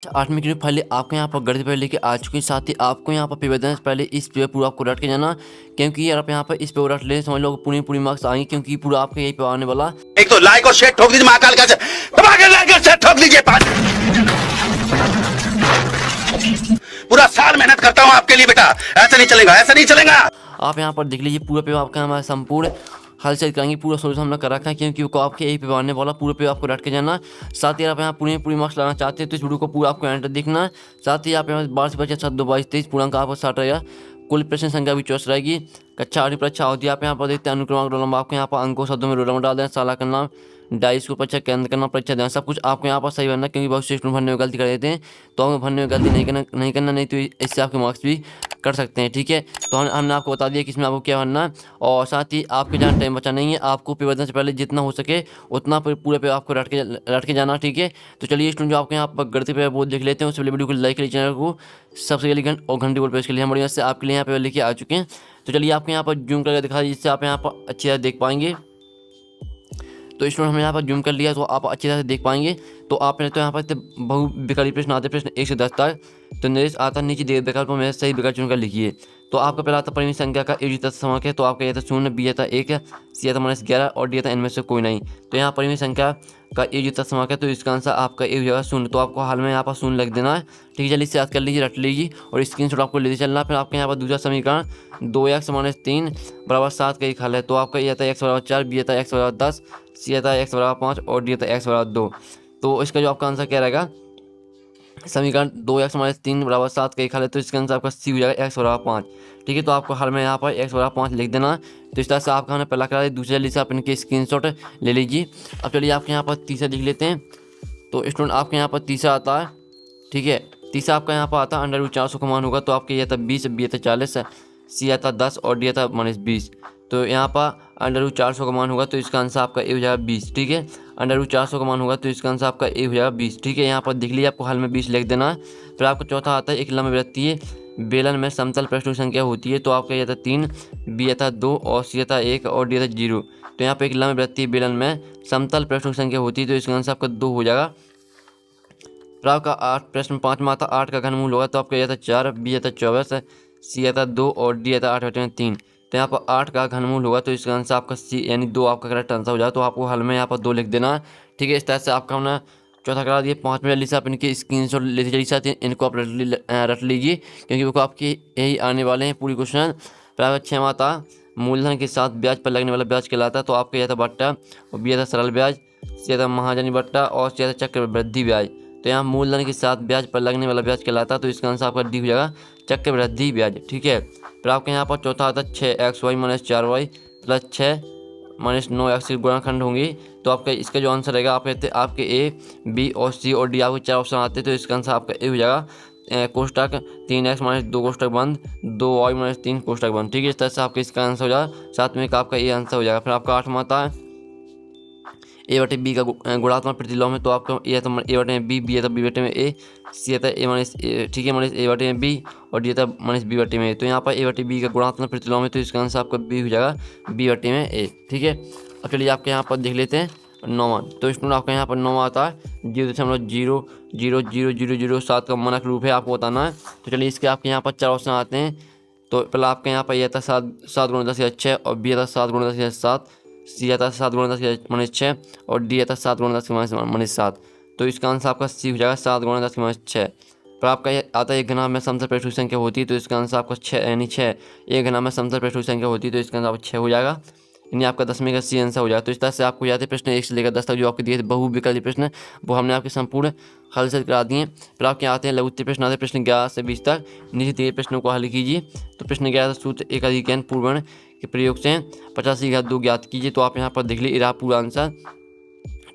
8वीं की पहले आपको यहाँ पर गणित पहले लेके आ चुके हैं। साथ ही आपको यहाँ पर पेपर से पहले इस पेपर पूरा आपको रट के जाना, क्योंकि यार आप यहाँ पर इस पेपर रट ले समझ लो पूरी मार्क्स आएंगे, क्योंकि पूरा आपका यही पेपर आने वाला। एक तो लाइक और शेयर ठोक दीजिए, महाकाल का दबा के लाइक और शेयर ठोक दीजिए। पूरा साल मेहनत करता हूँ आपके लिए बेटा, ऐसा नहीं चलेगा, ऐसा नहीं चलेगा। आप यहाँ पर देख लीजिए पूरा पेपर आपका हमारा संपूर्ण हल से कराएंगे, पूरा सोल्यूशन हमने कर रखा है, क्योंकि वो आपके यही पेपर आने वाला। पूरे पेपर आपको रट के जाना। साथ ही आप यहाँ पूरी मार्क्स लाना चाहते हैं तो इस वीडियो को पूरा आपको एंड तक देखना। साथ ही आप यहाँ 12 से 25 7 2 22 23 पूर्णांक आपको 60 रहेगा। कुल प्रश्न संख्या भी 24 रहेगी। कक्षा 8 परीक्षा होती है। आप यहाँ पर देखते हैं अनुक्रमांक रोल नंबर, आपको यहाँ पर अंकों शब्दों में रोल नंबर डाल देना, साला का नाम, डाइस को परीक्षा केंद्र करना, परीक्षा देना, सब कुछ आपको यहाँ पर सही भरना, क्योंकि बहुत से स्टूडेंट भरने में गलती कर देते हैं। तो हमें भरने में गलती नहीं करना, नहीं तो इससे आपके मार्क्स भी कर सकते हैं। ठीक है, तो हमने आपको बता दिया कि इसमें आपको क्या भरना है। और साथ ही आपके जहाँ टाइम बचा नहीं है, आपको पेपर देने से पहले जितना हो सके उतना पूरे पे आपको रट के जाना। ठीक है, तो चलिए स्टूडेंट जो आपके यहाँ पर गणित पे वो देख लेते हैं। उससे पहले वीडियो को लाइक करिए, चैनल को सबसे पहले और घंटी बोल पे इसके लिए हम बढ़िया से आपके लिए यहाँ पे लेके आ चुके हैं। तो चलिए आपको यहाँ पर जूम करके दिखा दीजिए, जिससे आप यहाँ पर अच्छी तरह देख पाएंगे। तो स्टूडेंट हमने यहाँ पर जूम कर लिया तो आप अच्छी तरह से देख पाएंगे। तो आपने तो यहाँ पर बहु विकल्प प्रश्न आते, प्रश्न 1 से 10 तक। तो निर्देश आता नीचे दिए विकल्पों में सही विकल्प चुनकर लिखिए। तो आपका पहला आता परिमित संख्या का एक समांक है, तो आपका यह था 0, बी था 1, सी था -11 और डी था इनमें से कोई नहीं। तो यहाँ परिमित संख्या का एक समांक है, तो इसका आंसर आपका एक हो जाएगा 0। तो आपको हाल में यहाँ पर 0 लिख देना है। ठीक है, जल्दी से याद कर लीजिए, रट लीजिए और स्क्रीनशॉट आपको लेते चलना। फिर आपके यहाँ पर दूसरा समीकरण 2x - 3 = 7 का एक हल है। तो आपका यह था x = 4, बी था x = 10, सी था x = 5 और डी था x = 2। तो इसका जो आपका आंसर क्या रहेगा, समीकरण 2x - 3 = 7 का एक हल है, तो इसका आंसर आपका सी हो जाएगा x = 5। ठीक है, तो आपको हल में यहाँ पर x = 5 लिख देना। तो इस तरह से आपका हमने पहला करा दिया। दूसरे जल्दी से आप इनके स्क्रीनशॉट ले लीजिए। अब चलिए आपके यहाँ पर तीसरा लिख लेते हैं। तो स्टूडेंट आपके यहाँ पर तीसरा आता है। ठीक है, तीसरा आपका यहाँ पर आता है √400 का मान होगा। तो आपके यह था 20, बी था 40, सी था 10 और डी था -20। तो यहाँ पर √400 का मान होगा, तो इसका आंसर आपका ए हो जाएगा 20। ठीक है, √400 का मान होगा, तो इसका आंसर आपका ए हो जाएगा 20। ठीक है, यहाँ पर देख लीजिए, आपको हल में 20 लिख देना है। फिर आपका चौथा आता है एक लंब वृत्तीय बेलन में समतल पृष्ठों की संख्या होती है। तो आपका यह था 3, बी था 2 और सी था 1 और डी था 0। तो यहाँ पर एक लंब वृत्तीय बेलन में समतल पृष्ठों की संख्या होती है, तो इसका आंसर आपका 2 हो जाएगा। फिर आपका 8 प्रश्न 5 में आता 8 का घनमूल होगा। तो आपका यह था 4, बी था 24, सी था 2 और डी था 8/3। तो यहाँ पर 8 का घनमूल होगा, तो इसका आंसर आपका सी यानी 2 आपका करेक्ट आंसर हो जाए। तो आपको हल में यहाँ पर 2 लिख देना है। ठीक है, इस तरह से आपका हमने चौथा करा दिया। 5 में जल्दी से आप इनके स्क्रीनशॉट लेते चलिए, साथ इनको आप रट लीजिए, क्योंकि वो आपके यही आने वाले हैं पूरी क्वेश्चन। फिर आपका 6 में आता मूलधन के साथ ब्याज पर लगने वाला ब्याज कहलाता है। तो आपका यह था बट्टा और बी था सरल ब्याज, सी था महाजनी बट्टा और सी था चक्रवृद्धि ब्याज। तो यहाँ मूलधन के साथ ब्याज पर लगने वाला ब्याज कहलाता है। तो इसका आंसर आपका डी हो जाएगा चक्रवृद्धि ब्याज। ठीक है, फिर आपके यहाँ पर चौथा आता है 6xy - 4y + 6 - 9x की गुणाखंड होंगी। तो आपका इसका जो आंसर रहेगा, आपके ए, बी और सी और डी आपके 4 ऑप्शन आते हैं। तो इसका आंसर आपका ए हो जाएगा कोष्टक 3x - 2 कोष्टक बंद 2y - 3 कोष्टक बंद। ठीक है, इस तरह से आपका इसका आंसर हो जाएगा। 7वें का आपका ये आंसर हो जाएगा। फिर आपका 8वां आता है a/b का गुणात्मक प्रतिलोम है। तो आपका ए था a/b, बी था b/a, सी था a - ठीक है -a/b और डी था -b/a। तो यहाँ पर a/b का गुणात्मक प्रतिलोम है, तो इसका आंसर आपका बी हो जाएगा b/a। ठीक है, अब चलिए आपके यहाँ पर देख लेते हैं 9वां। तो स्टूडेंट आपका यहाँ पर 9वां आता है 0.0000007 का मानक रूप है, आपको बताना है। तो चलिए इसके आपके यहाँ पर 4 ऑप्शन आते हैं। तो पहले आपके यहाँ पर यह था 7 × 10 = 6 और बी था 7 × 10 = 7, सी था 7 × 10 - 6 और डी था 7 × 10 - 7। तो इसका आंसर आपका सी हो जाएगा 7 × 10 - 6। पर आपका यह आता है एक घना में समतल पृष्ठों की संख्या होती है। तो इसका आंसर आपका 6 यानी 6 एक घना में समतल पृष्ठों की संख्या होती है। तो इसका आंसर आपका 6 हो जाएगा, यानी आपका 10वें का सी आंसर हो जाएगा। तो इस तरह से आपको याद है प्रश्न 1 से लेकर 10 तक जो आपके दिए थे बहुविकल्पीय प्रश्न, वो हमने आपके संपूर्ण हल से करा दिए। फिर आपके आते हैं लघु उत्तरीय प्रश्न, आते हैं प्रश्न 11 से 20 तक। नीचे दिए प्रश्नों को हल कीजिए। तो प्रश्न 11 सूत्र एकाधिकरण पूर्वण के प्रयोग से 85 ज्ञात कीजिए। तो आप यहाँ पर देख लीजिए पूरा आंसर।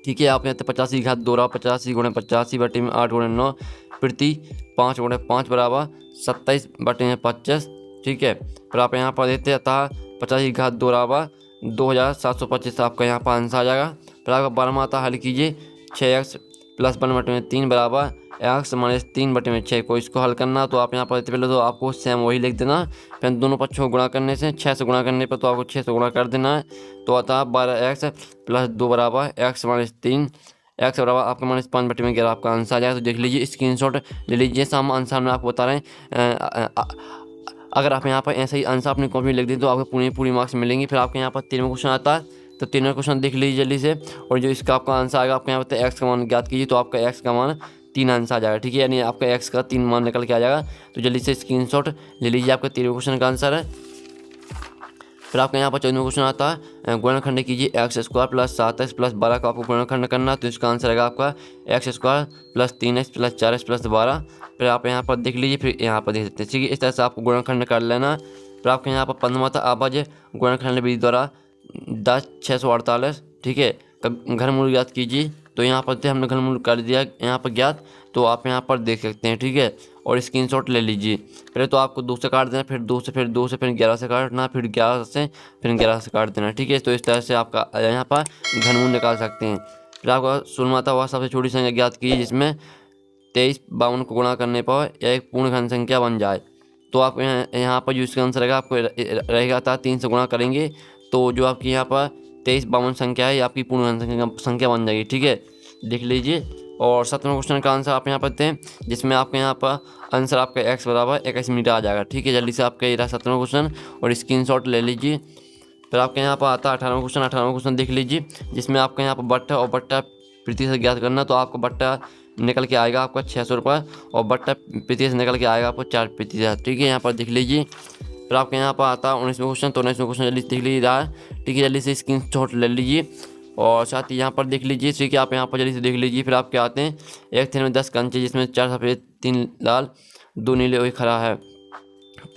ठीक है, आप यहाँ 85 रहा 85 × 85 बटे में 8 × 9 प्रति 5 × 5 = 27 बटे में 25। ठीक है, फिर आप यहाँ पर देते अतः 85 रहा 2725 आपका यहाँ पर आंसर आ जाएगा। फिर आपका 12वां आता हल कीजिए 6x + 1 बटे में 3 = x - 3 बटे में 6 को इसको हल करना। तो आप यहाँ पर पहले तो आपको सेम वही लिख देना। फिर दोनों पक्षों को गुणा करने से 6 से गुणा करने पर तो आपको 6 से गुणा कर देना है। तो आता है 12x + 2 = x - 3 एक्स बराबर आपका -5/11 आपका आंसर आ जाएगा। तो देख लीजिए, स्क्रीनशॉट ले लीजिए। हम आंसर में आपको बता रहे हैं। अगर आप यहाँ पर ऐसे ही आंसर अपनी कॉपी में लिख दें तो आपको पूरी मार्क्स मिलेंगी। फिर आपके यहाँ पर 13वां क्वेश्चन आता है, तो 13वां क्वेश्चन देख लीजिए जल्दी से। और जो इसका आपका आंसर आएगा, आपके यहाँ पर एक्स का मान ज्ञात कीजिए, तो आपका एक्स का मान 3 आंसर आ जाएगा। ठीक है, यानी आपका एक्स का 3 मान निकल के आ जाएगा। तो जल्दी से स्क्रीनशॉट ले लीजिए, आपका 13वें क्वेश्चन का आंसर है। फिर आपका यहाँ पर 14वां क्वेश्चन आता है, गुणनखंड कीजिए x² + 7x + 12 का आपको गुणनखंड करना है। तो इसका आंसर आएगा आपका x² + 3x + 4x + 12। फिर आप यहाँ पर देख लीजिए, फिर यहाँ पर देख सकते हैं। ठीक है, इस तरह से आपको गुणनखंड कर लेना है। फिर आपके यहाँ पर 15वां था, आवाज गुणनखंड विधि द्वारा 10,648, ठीक है, का घनमूल ज्ञात कीजिए। तो यहाँ पर हमने घनमूल कर दिया यहाँ पर ज्ञात, तो आप यहाँ पर देख सकते हैं। ठीक है, और स्क्रीनशॉट ले लीजिए। पहले तो आपको 2 से काट देना, फिर 2 से, फिर 2 से, फिर 11 से काटना, फिर 11 से, फिर 11 से काट देना। ठीक है, तो इस तरह से आपका यहाँ पर घनमूल निकाल सकते हैं। फिर आपका 16वां था, वह सबसे छोटी संख्या ज्ञात कीजिए जिसमें 2352 को गुणा करने पर एक पूर्ण घन संख्या बन जाए। तो आप यहाँ पर जो इसका आंसर रहेगा, आपको रहेगा था 3 से गुणा करेंगे तो जो आपकी यहाँ पर 2352 संख्या है, ये आपकी पूर्ण घन संख्या बन जाएगी। ठीक है, देख लीजिए। और 7वां क्वेश्चन का आंसर आप यहाँ पर दें, जिसमें आपके यहाँ पर आंसर आपका x बराबर 21 मीटर आ जाएगा। ठीक है, जल्दी से आपका ये रहा 7वां क्वेश्चन, और स्क्रीनशॉट ले लीजिए। फिर आपके यहाँ पर आता है 18वां क्वेश्चन। 18वां क्वेश्चन देख लीजिए, जिसमें आपके यहाँ पर बट्टा और बट्टा प्रतिशत ज्ञात करना। तो आपको बट्टा निकल के आएगा आपका 600 रुपये, और बट्टा प्रतिशत निकल के आएगा आपको 4%। ठीक है, यहाँ पर देख लीजिए। फिर आपके यहाँ पर आता है 19वां क्वेश्चन। तो 19वां क्वेश्चन जल्दी देख लीजिए रहा है। ठीक है, जल्दी से स्क्रीनशॉट ले लीजिए, और साथ ही यहाँ पर देख लीजिए। ठीक है, आप यहाँ पर जल्दी से देख लीजिए। फिर आपके आते हैं, एक थैले में 10 कंचे, जिसमें 4 सफ़ेद, 3 लाल, 2 नीले और 1 हरा है।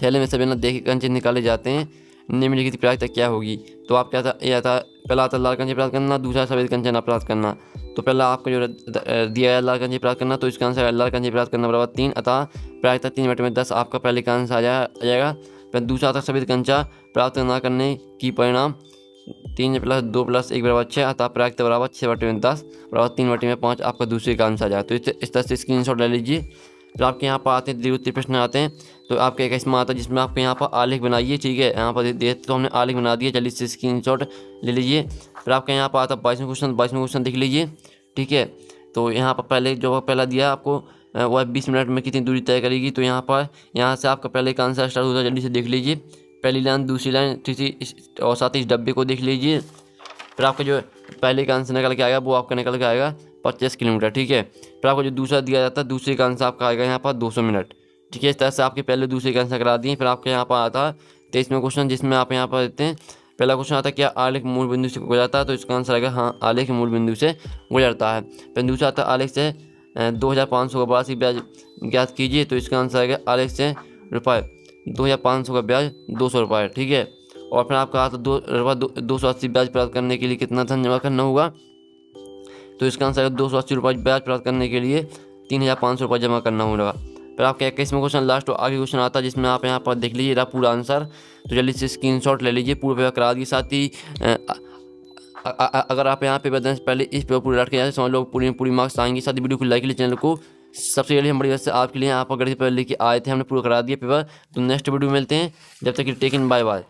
थैले में से बिना देखे कंचे निकाले जाते हैं, निम्नलिखित प्राप्त क्या होगी। तो आप क्या था, यह था, पहला आता लाल कंचे प्राप्त करना, दूसरा सफ़ेद कंचे ना प्राप्त करना। तो पहला आपको जो दिया है लाल कंचे प्राप्त करना, तो इसका आंसर लाल कंचे प्राप्त करना बराबर 3, अतः प्राप्त 3/10 आपका पहले का आंसर आ जाएगा। फिर दूसरा आता सफ़ेद कंचा प्राप्त न करने की परिणाम 3 + 2 + 1 = 6, अतः प्राप्त बराबर 6/10 बराबर 3/5 आपका दूसरे का आंसर आ जाएगा। तो इस तरह से स्क्रीनशॉट ले लीजिए। फिर आपके यहाँ पर आते हैं द्वितीय प्रश्न आते हैं। तो आपके 21वां आता है, जिसमें आपके यहाँ पर आलेख बनाइए। ठीक है, यहाँ पर दे तो हमने आलेख बना दिया, जल्दी से स्क्रीनशॉट ले लीजिए। फिर आपके यहाँ पर आता है 22वां क्वेश्चन। 22वां क्वेश्चन देख लीजिए। ठीक है, तो यहाँ पर पहले जो पहला दिया आपको, वह 20 मिनट में कितनी दूरी तय करेगी। तो यहाँ से आपका पहले का आंसर स्टार्ट होता है, जल्दी से देख लीजिए। पहली लाइन, दूसरी लाइन, तीसरी, और साथ ही इस डब्बे को देख लीजिए। फिर आपका जो पहले का आंसर निकल के आएगा, वो आपका निकल के आएगा 25 किलोमीटर। ठीक है, फिर आपको जो दूसरा दिया जाता है, दूसरे का आंसर आपका आएगा यहाँ पर 200 मिनट। ठीक है, इस तरह से आपके पहले दूसरे का आंसर करा दिए। फिर आपके यहाँ पर आता है 23वां क्वेश्चन, जिसमें आप यहाँ पर देते हैं, पहला क्वेश्चन आता है, क्या आलेख मूल बिंदु से गुजरता है। तो इसका आंसर आएगा हाँ, आलेख मूल बिंदु से गुजरता है। फिर दूसरा आता है, आलेख से 2500 का वार्षिक ब्याज ज्ञात कीजिए। तो इसका आंसर आएगा आलेख से रुपये 2500 का ब्याज 200 रुपये। ठीक है, और फिर आपका आता 280 ब्याज प्राप्त करने के लिए कितना धन जमा करना होगा। तो इसका आंसर है 280 रुपये ब्याज प्राप्त करने के लिए 3500 रुपये जमा करना होगा। फिर आपका 21वां क्वेश्चन लास्ट और आगे क्वेश्चन आता है, जिसमें आप यहाँ पर देख लीजिए रहा पूरा आंसर। तो जल्दी से स्क्रीनशॉट ले लीजिए, पूरा पेपर करा दिए। साथ ही अगर आप यहाँ पेपर देने से पहले इस पेपर पूरा रट के जाए, समझ लो पूरी मार्क्स आएंगी। साथ ही वीडियो को लाइक कीजिए, चैनल को सबसे पहले हम बड़ी बात से आपके लिए यहाँ पर गणित पेपर लेके आए थे, हमने पूरा करा दिया पेपर। तो नेक्स्ट वीडियो मिलते हैं, जब तक कि टेक इन, बाय बाय।